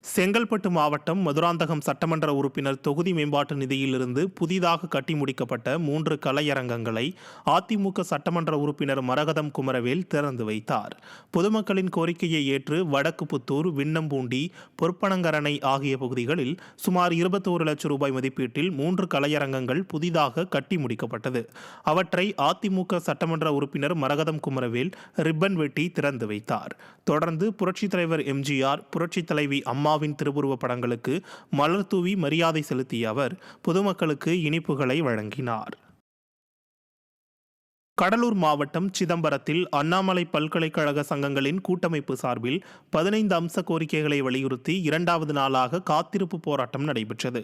செங்கல்பட்டு மாவட்டம் மதுராந்தகம் சட்டமன்ற உறுப்பினர் தொகுதி மேம்பாட்டு நிதியிலிருந்து புதிதாக கட்டி முடிக்கப்பட்ட 3 கலையரங்கங்களை அதிமுக சட்டமன்ற உறுப்பினர் மரகதம் குமரவேல் திறந்து வைத்தார். பொதுமக்களின் கோரிக்கையை ஏற்று வடக்கு புத்தூர், விண்ணம்பூண்டி, பொற்பனங்கரணை ஆகிய பகுதிகளில் சுமார் 21 லட்சம் ரூபாய் மதிப்பீட்டில் 3 கலையரங்கங்கள் புதிதாக கட்டி முடிக்கப்பட்டது. அவற்றை அதிமுக சட்டமன்ற உறுப்பினர் மரகதம் குமரவேல் ரிப்பன் வெட்டி திறந்து வைத்தார். தொடர்ந்து புரட்சித் தலைவர் எம்ஜிஆர், புரட்சித் தலைவி அம்மா திருவுருவ படங்களுக்கு மலர் தூவி மரியாதை செலுத்திய அவர் பொதுமக்களுக்கு இனிப்புகளை வழங்கினார். கடலூர் மாவட்டம் சிதம்பரத்தில் அண்ணாமலை பல்கலைக்கழக சங்கங்களின் கூட்டமைப்பு சார்பில் 15 அம்ச கோரிக்கைகளை வலியுறுத்தி 2வது நாளாக காத்திருப்பு போராட்டம் நடைபெற்றது.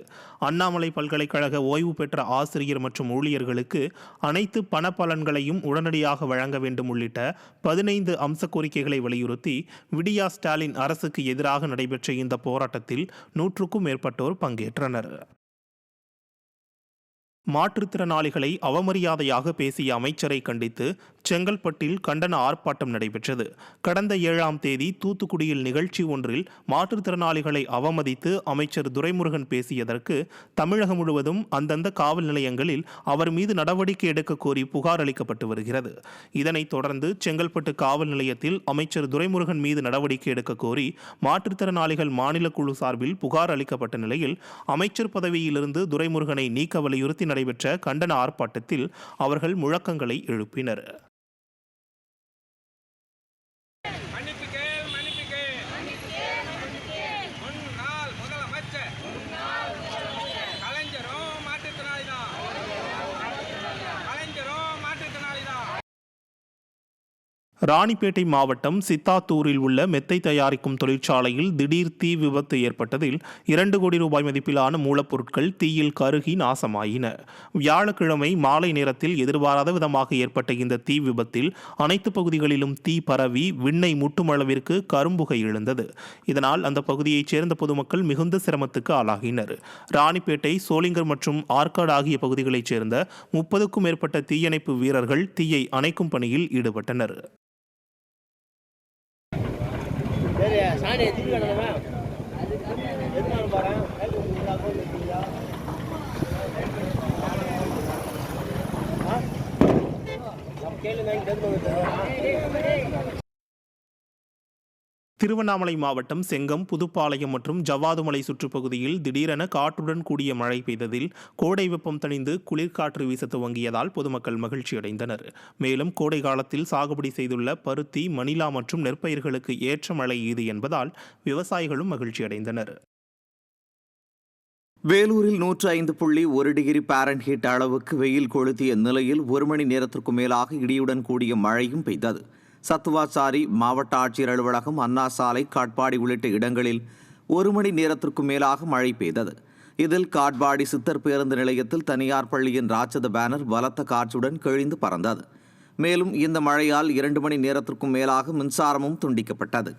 அண்ணாமலை பல்கலைக்கழக ஓய்வு பெற்ற ஆசிரியர் மற்றும் ஊழியர்களுக்கு அனைத்து பண பலன்களையும் உடனடியாக வழங்க வேண்டும் உள்ளிட்ட 15 அம்ச கோரிக்கைகளை வலியுறுத்தி விடியா ஸ்டாலின் அரசுக்கு எதிராக நடைபெற்ற இந்த போராட்டத்தில் 100க்கும் மேற்பட்டோர் பங்கேற்றனர். மாற்றுத்திறனாளிகளை அவமரியாதையாக பேசிய அமைச்சரை கண்டித்து செங்கல்பட்டில் கண்டன ஆர்ப்பாட்டம் நடைபெற்றது. கடந்த 7ஆம் தேதி தூத்துக்குடியில் நிகழ்ச்சி ஒன்றில் மாற்றுத்திறனாளிகளை அவமதித்து அமைச்சர் துரைமுருகன் பேசியதற்கு தமிழகம் முழுவதும் அந்தந்த காவல் நிலையங்களில் அவர் மீது நடவடிக்கை எடுக்க கோரி புகார் அளிக்கப்பட்டு வருகிறது. இதனைத் தொடர்ந்து செங்கல்பட்டு காவல் நிலையத்தில் அமைச்சர் துரைமுருகன் மீது நடவடிக்கை எடுக்க கோரி மாற்றுத்திறனாளிகள் மாநில குழு சார்பில் புகார் அளிக்கப்பட்ட நிலையில் அமைச்சர் பதவியிலிருந்து துரைமுருகனை நீக்க வலியுறுத்தி நடைபெற்ற கண்டன ஆர்ப்பாட்டத்தில் அவர்கள் முழக்கங்களை எழுப்பினர். ராணிப்பேட்டை மாவட்டம் சித்தாத்தூரில் உள்ள மெத்தை தயாரிக்கும் தொழிற்சாலையில் திடீர் தீ விபத்து ஏற்பட்டதில் 2 கோடி ரூபாய் மதிப்பிலான மூலப்பொருட்கள் தீயில் கருகி நாசமாயின. வியாழக்கிழமை மாலை நேரத்தில் எதிர்பாராத விதமாக ஏற்பட்ட இந்த தீ விபத்தில் அனைத்து பகுதிகளிலும் தீ பரவி விண்ணை முட்டும் அளவிற்கு கரும்புகை எழுந்தது. இதனால் அந்த பகுதியைச் சேர்ந்த பொதுமக்கள் மிகுந்த சிரமத்துக்கு ஆளாகினர். ராணிப்பேட்டை, சோளிங்கர் மற்றும் ஆற்காடு ஆகிய பகுதிகளைச் சேர்ந்த 30க்கும் மேற்பட்ட தீயணைப்பு வீரர்கள் தீயை அணைக்கும் பணியில் ஈடுபட்டனர். திருவண்ணாமலை மாவட்டம் செங்கம், புதுப்பாளையம் மற்றும் ஜவ்வாதுமலை சுற்றுப்பகுதியில் திடீரென காற்றுடன் கூடிய மழை பெய்ததில் கோடை வெப்பம் தணிந்து குளிர்காற்று வீச துவங்கியதால் பொதுமக்கள் மகிழ்ச்சியடைந்தனர். மேலும் கோடை காலத்தில் சாகுபடி செய்துள்ள பருத்தி, மணிலா மற்றும் நெற்பயிர்களுக்கு ஏற்ற மழை இது என்பதால் விவசாயிகளும் மகிழ்ச்சியடைந்தனர். வேலூரில் 105.1 டிகிரி பாரன்ஹீட் அளவுக்கு வெயில் கொளுத்திய நிலையில் 1 மணி நேரத்திற்கும் மேலாக இடியுடன் கூடிய மழையும் பெய்தது. சத்துவாச்சாரி, மாவட்ட ஆட்சியர் அலுவலகம், அண்ணா சாலை, காட்பாடி உள்ளிட்ட இடங்களில் 1 மணி நேரத்திற்கும் மேலாக மழை பெய்தது. இதில் காட்பாடி சித்தர் பேருந்து நிலையத்தில் தனியார் பள்ளியின் ராட்சத பேனர் பலத்த காற்றுடன் கிழிந்து பறந்தது. மேலும் இந்த மழையால் 2 மணி நேரத்திற்கும் மேலாக மின்சாரமும் துண்டிக்கப்பட்டது.